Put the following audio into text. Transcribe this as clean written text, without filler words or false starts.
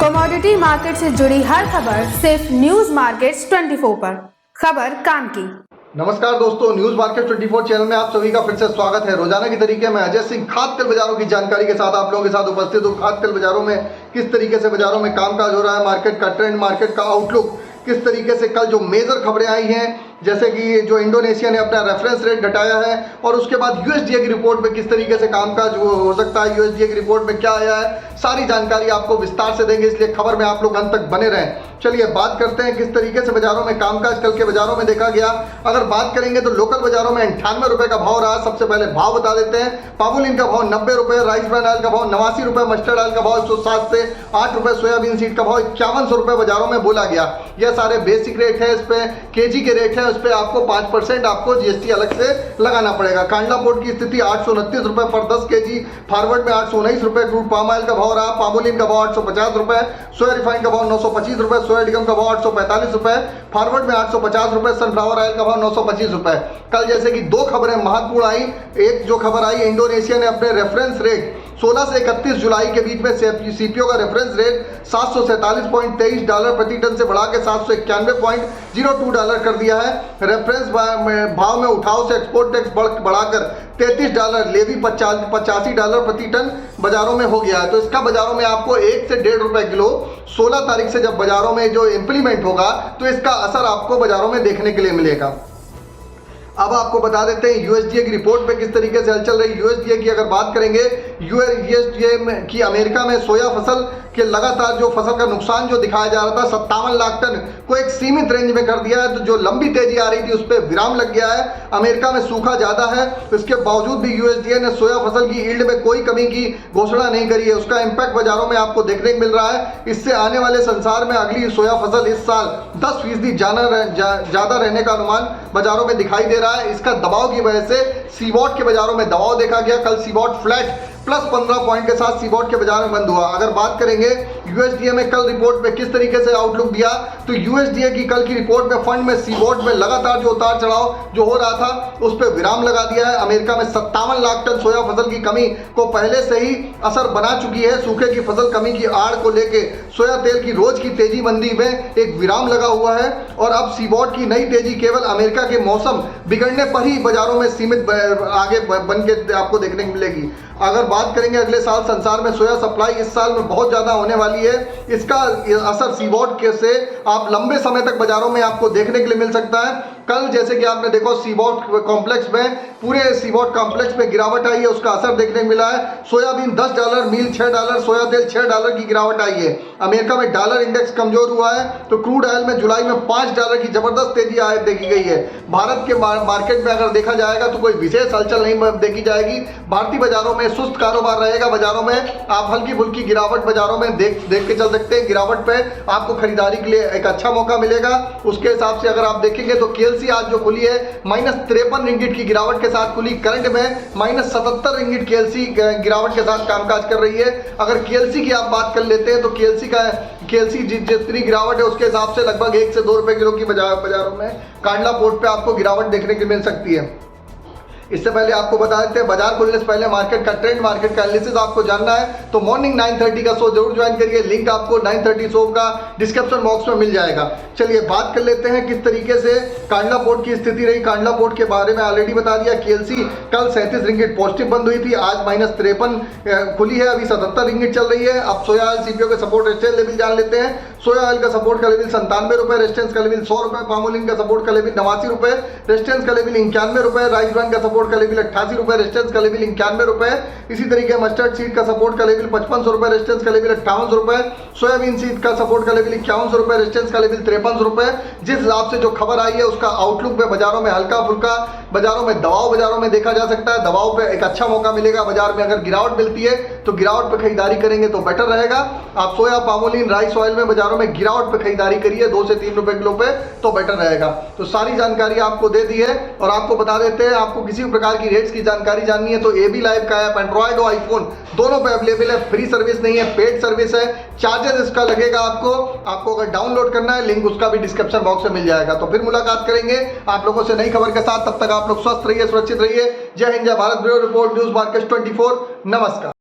Commodity market से जुड़ी हर खबर सिर्फ न्यूज मार्केट्स 24 पर। खबर काम की। नमस्कार दोस्तों, न्यूज मार्केट 24 चैनल में आप सभी का फिर से स्वागत है। रोजाना की तरीके मैं अजय सिंह खाद्य तेल बाजारों की जानकारी के साथ आप लोगों के साथ उपस्थित हूँ। खाद्य तेल बाजारों में किस तरीके से बाजारों में कामकाज हो रहा है, मार्केट का ट्रेंड, मार्केट का आउटलुक किस तरीके से, कल जो मेजर खबरें आई हैं जैसे कि जो इंडोनेशिया ने अपना रेफरेंस रेट घटाया है और उसके बाद यूएसडीए की रिपोर्ट में किस तरीके से कामकाज हो सकता है, यूएसडीए की रिपोर्ट में क्या आया है, सारी जानकारी आपको विस्तार से देंगे, इसलिए खबर में आप लोग अंत तक बने रहें। चलिए बात करते हैं किस तरीके से बाजारों में कामकाज कल के बाजारों में देखा गया। अगर बात करेंगे तो लोकल बाजारों में 98 रुपए का भाव रहा। सबसे पहले भाव बता देते हैं। पामोलिन का भाव 90 रुपए, राइस ब्रांड ऑयल का भाव 89 रुपए, मस्टर्ड ऑयल का भाव 107 से 8 रुपए, सोयाबीन सीड का भाव 5100 रुपए बाजारों में बोला गया। यह सारे बेसिक रेट है, इस पे केजी के रेट है, उस पर आपको 5% आपको जीएसटी अलग से लगाना पड़ेगा। कांडला पोर्ट की स्थिति 829 रुपए पर 10 केजी, फॉरवर्ड में 819 रुपए क्रूड पाम ऑयल का भाव रहा। पामोलिन का भाव 850 रुपए, सोया रिफाइंड का भाव 925 रुपए, सोया डिगम का भाव 845 रुपए, फॉरवर्ड में 850 रुपए, सनफ्लावर ऑयल का भाव 925 रुपए। कल जैसे कि दो खबरें महत्वपूर्ण आई। एक जो खबर आई, इंडोनेशिया ने अपने रेफरेंस रेट 16 से 31 जुलाई के बीच में सीपीओ का रेफरेंस रेट $747.23 प्रति टन से बढ़ा के $791.02 कर दिया है। रेफरेंस भाव में उठाव से एक्सपोर्ट टैक्स बढ़ाकर $33, लेवी $85 प्रति टन बाजारों में हो गया है। तो इसका बाजारों में आपको 1 से 1.5 रुपए किलो 16 तारीख से जब बाजारों में जो इम्प्लीमेंट होगा तो इसका असर आपको बाजारों में देखने के लिए मिलेगा। अब आपको बता देते हैं यूएसडीए की रिपोर्ट पे किस तरीके से हलचल रही। यूएसडीए की अगर बात करेंगे, यूएसडीए की अमेरिका में सोया फसल के लगातार जो फसल का नुकसान जो दिखाया जा रहा था 57 लाख टन को एक सीमित रेंज में कर दिया है। तो जो लंबी तेजी आ रही थी उस पर विराम लग गया है। अमेरिका में सूखा ज्यादा है, इसके बावजूद भी यूएसडीए ने सोया फसल की यील्ड में कोई कमी की घोषणा नहीं करी है। उसका इंपैक्ट बाजारों में आपको देखने को मिल रहा है। इससे आने वाले संसार में अगली सोया फसल इस साल 10% ज्यादा रहने का अनुमान बाजारों में दिखाई दे रहा है। इसका दबाव की वजह से सीबॉट के बाजारों में दबाव देखा गया। कल सीबॉट फ्लैट प्लस 15 पॉइंट के साथ सीबॉट के बाजार में बंद हुआ। अगर बात करेंगे यूएसडीए में कल रिपोर्ट में किस तरीके से आउटलुक दिया, तो यूएसडीए की कल की रिपोर्ट में फंड में सीबॉट में लगातार जो उतार चढ़ाव जो हो रहा था उस पर विराम लगा दिया है। अमेरिका में 57 लाख टन सोया फसल की कमी को पहले से ही असर बना चुकी है। सूखे की फसल कमी की आड़ को लेके सोया तेल की रोज की तेजी मंदी में एक विराम लगा हुआ है और अब सीबॉट की नई तेजी केवल अमेरिका के मौसम बिगड़ने पर ही बाजारों में सीमित आगे बन के आपको देखने को मिलेगी। अगर बात करेंगे अगले साल संसार में सोया सप्लाई इस साल में बहुत ज्यादा होने वाली है। इसका असर सीबॉट के से आप लंबे समय तक बाजारों में आपको देखने के लिए मिल सकता है। कल जैसे कि आपने देखो सीबॉट कॉम्प्लेक्स में, पूरे सीबॉट कॉम्प्लेक्स में गिरावट आई है, उसका असर देखने को मिला है। सोयाबीन $10, मील $6, सोया तेल $6 की गिरावट आई है। अमेरिका में डॉलर इंडेक्स कमजोर हुआ है तो क्रूड ऑयल में जुलाई में $5 की जबरदस्त तेजी देखी गई है। भारत के मार्केट में अगर देखा जाएगा तो कोई विशेष हलचल नहीं देखी जाएगी। भारतीय बाजारों में सुस्त कारोबार रहेगा। बाजारों में आप हल्की फुल्की गिरावट बाजारों में देख के चल सकते हैं। गिरावट पे आपको खरीदारी के लिए एक अच्छा मौका मिलेगा। उसके हिसाब से अगर आप देखेंगे तो केएलसी आज जो खुली है -53 रिंगिट की गिरावट के साथ खुली। करंट में -77 रिंगिट केएलसी गिरावट के साथ कामकाज कर रही है। अगर केएलसी की आप बात कर लेते हैं तो केएलसी जितनी गिरावट है उसके हिसाब से लगभग 1 से 2 रुपए किलो की बाजारों में कांडला पोर्ट पे आपको गिरावट देखने को मिल सकती है। इससे पहले आपको बता देते हैं बाजार खुलने से पहले मार्केट का ट्रेंड, मार्केट का एनालिसिस आपको जानना है तो मॉर्निंग 9:30 का शो जरूर ज्वाइन करिए। लिंक आपको 9:30 शो का डिस्क्रिप्शन बॉक्स में मिल जाएगा। चलिए बात कर लेते हैं किस तरीके से कांडला पोर्ट की स्थिति रही। कांडला पोर्ट के बारे में ऑलरेडी बता दिया। केएलसी कल 37 रिंगिट पॉजिटिव बंद हुई थी, आज -53 खुली है, अभी 77 रिंगिट चल रही है। अब सोया ऑयल सीपीओ के सपोर्ट रेजिस्टेंस लेवल जान लेते हैं। सोया ऑयल का सपोर्ट का लेवल 97 रुपए, रेजिस्टेंस का लेवल 100 रुपए। पामोलिन का सपोर्ट का लेवल 89 रुपए, रेजिस्टेंस का लेवल 91 रुपए। राइस ब्रांड का सपोर्ट का लेवल 88 रुपए, रेजिस्टेंस का लेवल 91 रुपए। इसी तरीके मस्टर्ड सीड का सपोर्ट का लेवल 5500 रुपए, रेजिस्टेंस का लेवल 5800 रुपए। सोयाबीन सीड का सपोर्ट का लेवल 5100 रुपए, रेजिस्टेंस का लेवल 5300 रुपए। जिस हिसाब से जो खबर आई है उसका आउटलुक में बाजारों में हल्का फुल्का बाजारों में दबाव बाजारों में देखा जा सकता है। दबाव पे एक अच्छा मौका मिलेगा बाजार में। अगर गिरावट मिलती है तो गिरावट पे खरीदारी करेंगे तो बेटर रहेगा। आप सोया, पामोलिन, राइस ऑयल में बाजारों में गिरावट पे खरीदारी करिए 2 से 3 रुपए किलो पे तो बेटर रहेगा। तो सारी जानकारी आपको दे दी है और आपको बता देते हैं, आपको किसी भी प्रकार की रेट्स की जानकारी जाननी है तो एबी लाइव का ऐप एंड्रॉइड और आईफोन दोनों पे अवेलेबल है। फ्री सर्विस नहीं है, पेड सर्विस है। चार्जेस इसका लगेगा आपको अगर डाउनलोड करना है, लिंक उसका भी डिस्क्रिप्शन बॉक्स में मिल जाएगा। तो फिर मुलाकात करेंगे आप लोगों से नई खबर के साथ। तब तक आप लोग स्वस्थ रहिए, सुरक्षित रहिए। जय हिंद, जय Bharat. Bureau report, news market 24। नमस्कार।